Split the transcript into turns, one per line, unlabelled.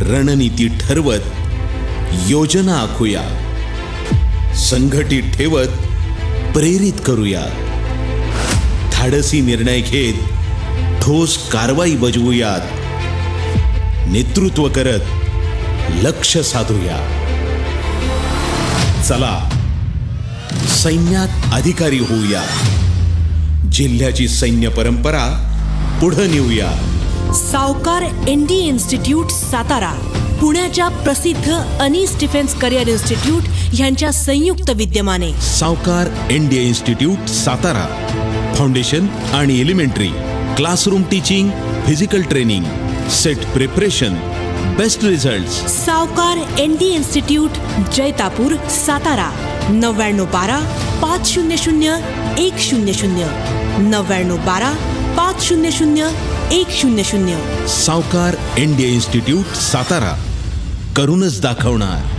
रणनीती ठरवत योजना आखूया, संघटित ठेवत प्रेरित करूया, धाडसी निर्णय घेत ठोस कारवाई बजवूयात, नेतृत्व करत लक्ष्य साधूया. चला सैन्यात अधिकारी होऊया, जिल्ह्याची सैन्य परंपरा पुढे नेऊया.
सावकार ND इन्स्टिट्यूट सातारा, पुण्याच्या प्रसिद्ध अनीस डिफेन्स करिअर इन्स्टिट्यूट यांच्या संयुक्त विद्यमाने
सावकार ND इन्स्टिट्यूट सातारा, फाउंडेशन आणि elementary, classroom teaching, physical training, set preparation, best results.
सावकार ND इन्स्टिट्यूट जैतापूर सातारा 9912 500 100 9912 500 100.
सावकार ND इन्स्टिट्यूट सातारा, करूनच दाखवणार.